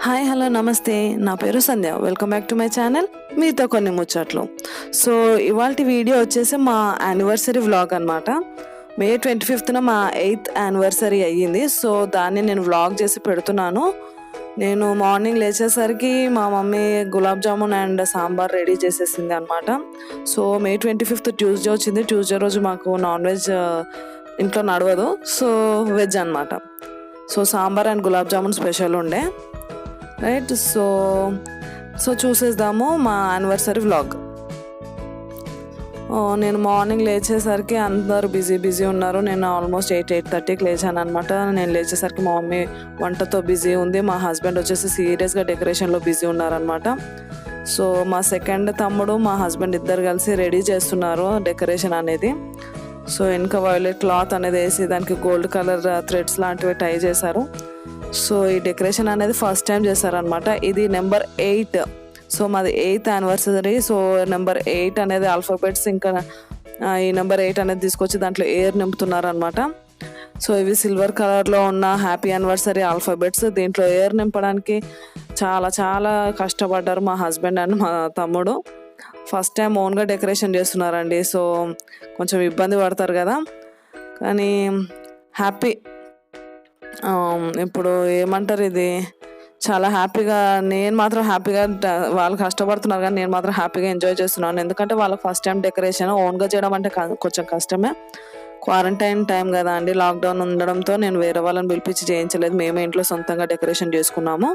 Hi hello నమస్తే, నా పేరు Sandhya. Welcome back to my channel మీతో కొన్ని ముచ్చట్లు. సో ఇవాళ వీడియో వచ్చేసి మా యానివర్సరీ వ్లాగ్ అనమాట. మే 25న మా 8th యానివర్సరీ అయ్యింది. సో దాన్ని నేను వ్లాగ్ చేసి పెడుతున్నాను. నేను మార్నింగ్ లేచేసరికి మా mummy gulab jamun and sambar ready చేసేసింది అనమాట. సో మే 25th ట్యూస్డే వచ్చింది. ట్యూస్డే రోజు మాకు నాన్ వెజ్ ఇంట్లో నడవదు, సో వెజ్ అనమాట. So sambar and gulab jamun special ఉండే, రైట్. సో చూసేద్దాము మా యానివర్సరీ వ్లాగ్. నేను మార్నింగ్ లేచేసరికి అందరూ బిజీ ఉన్నారు. నేను ఆల్మోస్ట్ 8:30కి లేచాను అనమాట. నేను లేచేసరికి మా మమ్మీ వంటతో బిజీ ఉంది, మా హస్బెండ్ వచ్చేసి సీరియస్గా డెకరేషన్లో బిజీ ఉన్నారనమాట. సో మా సెకండ్ తమ్ముడు మా హస్బెండ్ ఇద్దరు కలిసి రెడీ చేస్తున్నారు డెకరేషన్ అనేది. సో వెనక వైలెట్ క్లాత్ అనేది వేసి దానికి గోల్డ్ కలర్ థ్రెడ్స్ లాంటివి టై చేశారు. సో ఈ డెకరేషన్ అనేది ఫస్ట్ టైం చేశారనమాట. ఇది నెంబర్ 8. సో మాది 8th యానివర్సరీ. సో నెంబర్ 8 అనేది ఆల్ఫాబెట్స్, ఇంకా ఈ నెంబర్ 8 అనేది తీసుకొచ్చి దాంట్లో ఎయిర్ నింపుతున్నారు అనమాట. సో ఇవి సిల్వర్ కలర్లో ఉన్న హ్యాపీ యానివర్సరీ ఆల్ఫాబెట్స్. దీంట్లో ఎయిర్ నింపడానికి చాలా కష్టపడ్డారు మా హస్బెండ్ అండ్ మా తమ్ముడు. ఫస్ట్ టైం ఓన్గా డెకరేషన్ చేస్తున్నారండి. సో కొంచెం ఇబ్బంది పడతారు కదా, కానీ హ్యాపీ. ఇప్పుడు ఏమంటారు, ఇది చాలా హ్యాపీగా, నేను మాత్రం హ్యాపీగా, వాళ్ళు కష్టపడుతున్నారు కానీ నేను మాత్రం హ్యాపీగా ఎంజాయ్ చేస్తున్నాను. ఎందుకంటే వాళ్ళకి ఫస్ట్ టైం డెకరేషన్ ఓన్గా చేయడం అంటే కొంచెం కష్టమే. క్వారంటైన్ టైం కదా అండి, లాక్డౌన్ ఉండడంతో నేను వేరే వాళ్ళని పిలిపించి చేయించలేదు, మేమే ఇంట్లో సొంతంగా డెకరేషన్ చేసుకున్నాము.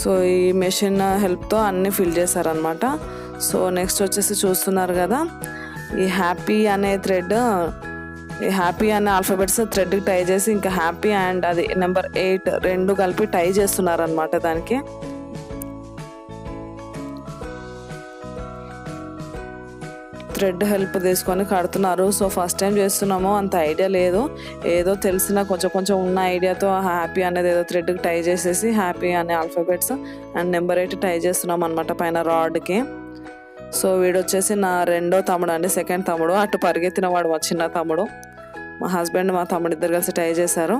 సో ఈ మెషిన్ హెల్ప్తో అన్నీ ఫిల్ చేశారనమాట. సో నెక్స్ట్ వచ్చేసి చూస్తున్నారు కదా, ఈ హ్యాపీ అనే థ్రెడ్, ఈ హ్యాపీ అనే ఆల్ఫాబెట్స్ థ్రెడ్కి టై చేసి ఇంకా హ్యాపీ అండ్ అది నెంబర్ 8 రెండు కలిపి టై చేస్తున్నారు అనమాట. దానికి థ్రెడ్ హెల్ప్ తీసుకొని కడుతున్నారు. సో ఫస్ట్ టైం చేస్తున్నాము, అంత ఐడియా లేదు, ఏదో తెలిసిన కొంచెం ఉన్న ఐడియాతో హ్యాపీ అనేది ఏదో థ్రెడ్కి టై చేసేసి హ్యాపీ అనే ఆల్ఫాబెట్స్ అండ్ నెంబర్ 8 టై చేస్తున్నాం అనమాట పైన రాడ్కి. సో వీడొచ్చేసి నా రెండో తమ్ముడు అండి, సెకండ్ తమ్ముడు. అటు పరిగెత్తిన వాడు మా చిన్న తమ్ముడు. మా హస్బెండ్ మా తమ్ముడు ఇద్దరు కలిసి టై చేశారు.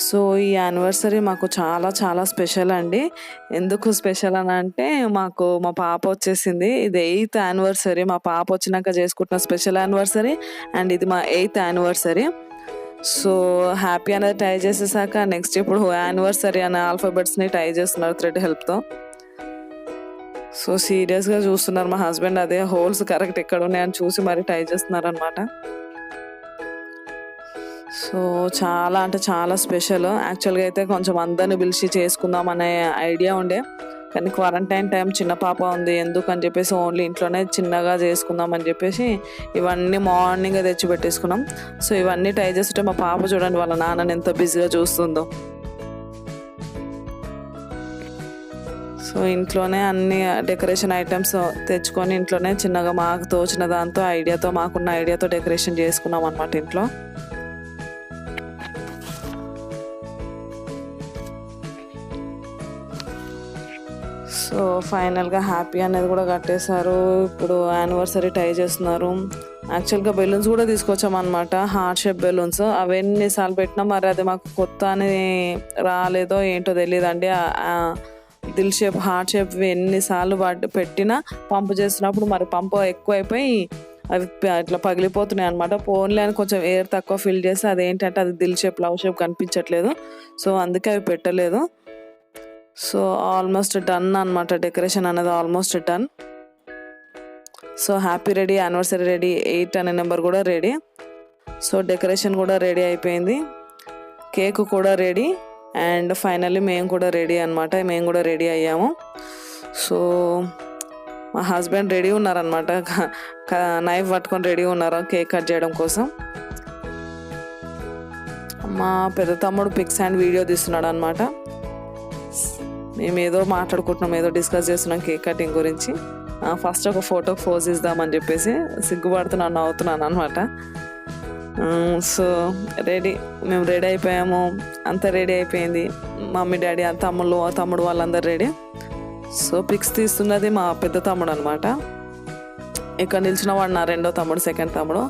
సో ఈ యానివర్సరీ మాకు చాలా స్పెషల్ అండి. ఎందుకు స్పెషల్ అని అంటే, మాకు మా పాప వచ్చేసింది. ఇది 8th యానివర్సరీ. మా పాప వచ్చినాక చేసుకుంటున్న స్పెషల్ యానివర్సరీ అండ్ ఇది మా 8th యానివర్సరీ. సో హ్యాపీ అనేది టై చేసేసాక నెక్స్ట్ ఇప్పుడు యానివర్సరీ అనే ఆల్ఫాబెట్స్ని టై చేస్తున్నారు థ్రెడ్ హెల్ప్తో. సో సీరియస్గా చూస్తున్నారు మా హస్బెండ్, అదే హోల్స్ కరెక్ట్ ఎక్కడ ఉన్నాయని చూసి మరి టై చేస్తున్నారు అనమాట. సో చాలా స్పెషల్. యాక్చువల్గా అయితే కొంచెం అందరిని పిలిచి చేసుకుందాం అనే ఐడియా ఉండే, కానీ క్వారంటైన్ టైం, చిన్న పాప ఉంది, ఎందుకని చెప్పేసి ఓన్లీ ఇంట్లోనే చిన్నగా చేసుకుందాం అని చెప్పేసి ఇవన్నీ మార్నింగ్ తెచ్చి పెట్టేసుకున్నాం. సో ఇవన్నీ ట్రై చేస్తుంటే మా పాప చూడండి వాళ్ళ నాన్నని ఎంత బిజీగా చూస్తుందో. సో ఇంట్లోనే అన్ని డెకరేషన్ ఐటమ్స్ తెచ్చుకొని ఇంట్లోనే చిన్నగా మాకు తోచిన దాంతో మాకున్న ఐడియాతో డెకరేషన్ చేసుకున్నాం అనమాట ఇంట్లో. సో ఫైనల్గా హ్యాపీ అనేది కూడా కట్టేశారు. ఇప్పుడు యానివర్సరీ టై చేస్తున్నారు. యాక్చువల్గా బెలూన్స్ కూడా తీసుకొచ్చామన్నమాట, హార్ట్ షేప్ బెలూన్స్. అవి ఎన్నిసార్లు పెట్టినా మరి అది మాకు కొత్త అని రాలేదో ఏంటో తెలియదండి. దిల్ షేప్, హార్ట్ షేప్ ఎన్నిసార్లు పెట్టినా పంపు చేస్తున్నప్పుడు మరి పంపు ఎక్కువైపోయి అవి ఇట్లా పగిలిపోతున్నాయి అనమాట. పోన్లే అని కొంచెం ఎయిర్ తక్కువ ఫిల్ చేసి అదేంటంటే అది దిల్ షేప్, లవ్ షేప్ కనిపించట్లేదు. సో అందుకే అవి పెట్టలేదు. సో ఆల్మోస్ట్ డన్ అనమాట, డెకరేషన్ అనేది almost done. So happy ready, anniversary ready, 8 అనే నెంబర్ కూడా రెడీ. సో డెకరేషన్ కూడా రెడీ అయిపోయింది, కేక్ కూడా రెడీ అండ్ ఫైనల్లీ మేము కూడా రెడీ అనమాట. మేము కూడా రెడీ అయ్యాము. సో మా హస్బెండ్ రెడీ ఉన్నారనమాట, నైఫ్ పట్టుకొని రెడీ ఉన్నారు కేక్ కట్ చేయడం కోసం. మా పెద్ద తమ్ముడు పిక్స్ అండ్ వీడియో తీస్తున్నాడు అనమాట. మేము ఏదో మాట్లాడుకుంటున్నాం, ఏదో డిస్కస్ చేస్తున్నాం కేక్ కటింగ్ గురించి. ఫస్ట్ ఒక ఫోటోకి పోజ్ ఇద్దామని చెప్పేసి సిగ్గుపడుతున్నాను, నవ్వుతున్నాను అనమాట. సో రెడీ మేము రెడీ అయిపోయాము, అంతా రెడీ అయిపోయింది. మమ్మీ డాడీ తమ్ముడు వాళ్ళందరూ రెడీ. సో పిక్స్ తీస్తున్నది మా పెద్ద తమ్ముడు అనమాట. ఇక్కడ నిలిచిన వాడు నా రెండో తమ్ముడు, సెకండ్ తమ్ముడు.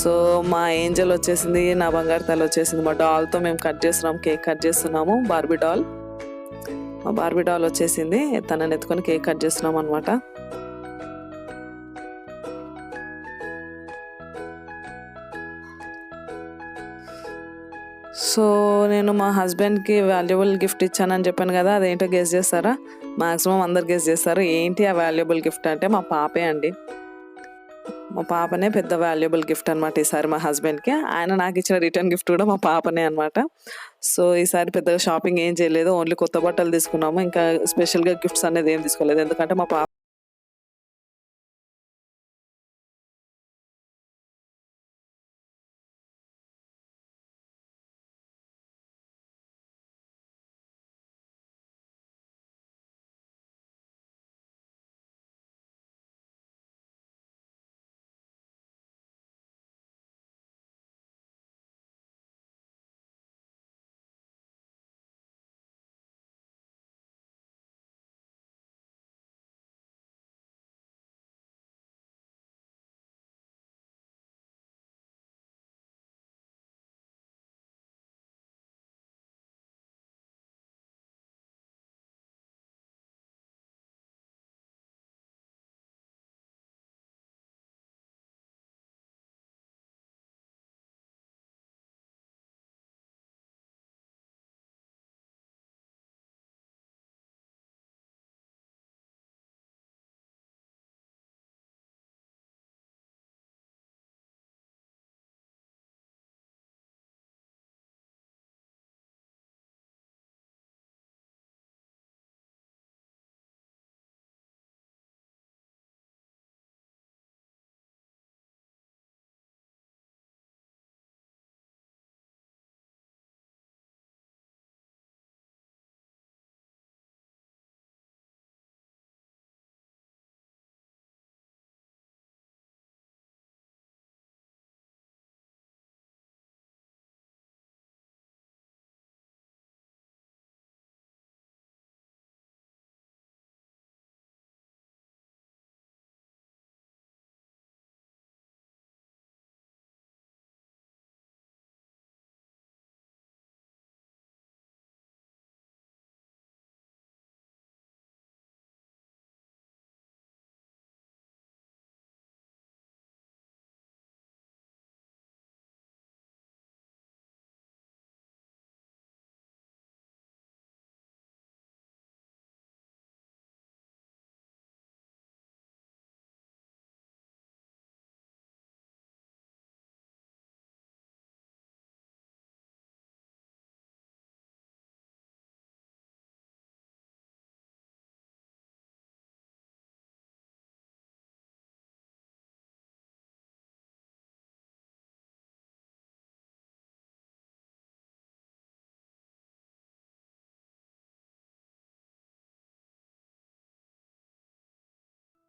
సో మా ఏంజల్ వచ్చేసింది, నా బంగారు తల్లి వచ్చేసింది. మా డాల్తో మేము కేక్ కట్ చేస్తున్నాము. మా బార్బీ డాల్ వచ్చేసింది, తనని ఎత్తుకొని కేక్ కట్ చేస్తున్నాం అనమాట. సో నేను మా హస్బెండ్కి వాల్యుబుల్ గిఫ్ట్ ఇచ్చానని చెప్పాను కదా, అదేంటో గెస్ చేస్తారా? మ్యాక్సిమం అందరు గెస్ చేస్తారు. ఏంటి ఆ వాల్యుబుల్ గిఫ్ట్ అంటే మా పాపే అండి. మా పాపనే పెద్ద వాల్యుబుల్ గిఫ్ట్ అనమాట ఈసారి మా హస్బెండ్కి. ఆయన నాకు ఇచ్చిన రిటర్న్ గిఫ్ట్ కూడా మా పాపనే అనమాట. సో ఈసారి పెద్దగా షాపింగ్ ఏం చేయలేదు, ఓన్లీ కొత్త బట్టలు తీసుకున్నాము. ఇంకా స్పెషల్గా గిఫ్ట్స్ అనేది ఏం తీసుకోలేదు, ఎందుకంటే మా పాప.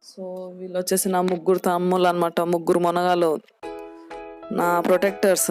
సో వీళ్ళు వచ్చేసి నా ముగ్గురు తమ్ముళ్ళు అనమాట, ముగ్గురు మొనగాలు, నా ప్రొటెక్టర్స్.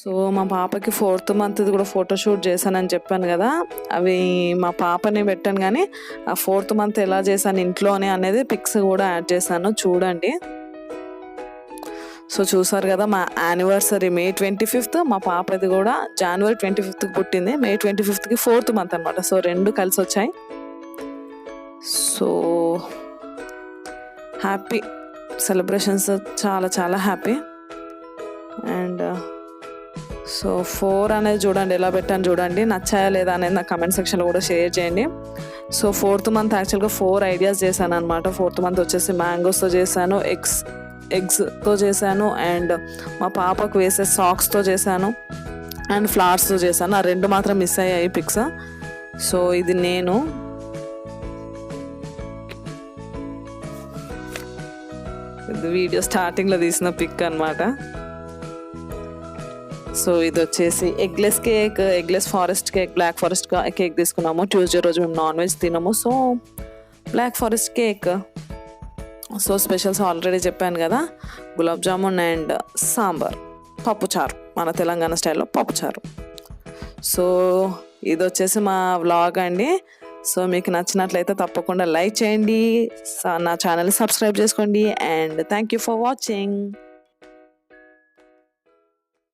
సో మా పాపకి 4th మంత్ది కూడా ఫోటోషూట్ చేశానని చెప్పాను కదా, అవి మా పాపని పెట్టాను కానీ ఆ 4th మంత్ ఎలా చేశాను ఇంట్లోనే అనేది పిక్స్ కూడా యాడ్ చేశాను, చూడండి. సో చూసారు కదా మా యానివర్సరీ May 25th, మా పాపది కూడా January 25th పుట్టింది, May 25th 4th మంత్ అనమాట. సో 2 కలిసి వచ్చాయి. సో హ్యాపీ సెలబ్రేషన్స్, చాలా చాలా హ్యాపీ. అండ్ సో 4 అనేది చూడండి ఎలా పెట్టాను చూడండి, నచ్చాయా లేదా అనేది నా కమెంట్ సెక్షన్లో కూడా షేర్ చేయండి. సో 4th మంత్ యాక్చువల్గా 4 ఐడియాస్ చేశాను అనమాట. 4th మంత్ వచ్చేసి మ్యాంగోస్తో చేశాను, ఎగ్స్తో చేశాను, అండ్ మా పాపకు వేసే సాక్స్తో చేశాను, అండ్ ఫ్లవర్స్తో చేశాను. ఆ 2 మాత్రం మిస్ అయ్యాయి పిక్స్. సో ఇది నేను వీడియో స్టార్టింగ్లో తీసిన పిక్ అనమాట. సో ఇది వచ్చేసి eggless cake, eggless forest cake, black forest cake తీసుకున్నాము. ట్యూస్డే రోజు మేము నాన్ వెజ్ తినము, so black forest cake. So specials already చెప్పాను కదా, గులాబ్ జామున్ అండ్ సాంబార్, పప్పుచారు, మన తెలంగాణ స్టైల్లో పప్పుచారు. సో ఇది వచ్చేసి మా వ్లాగ్ అండి. సో మీకు నచ్చినట్లయితే తప్పకుండా లైక్ చేయండి, నా ఛానల్ని సబ్స్క్రైబ్ చేసుకోండి, and thank you for watching.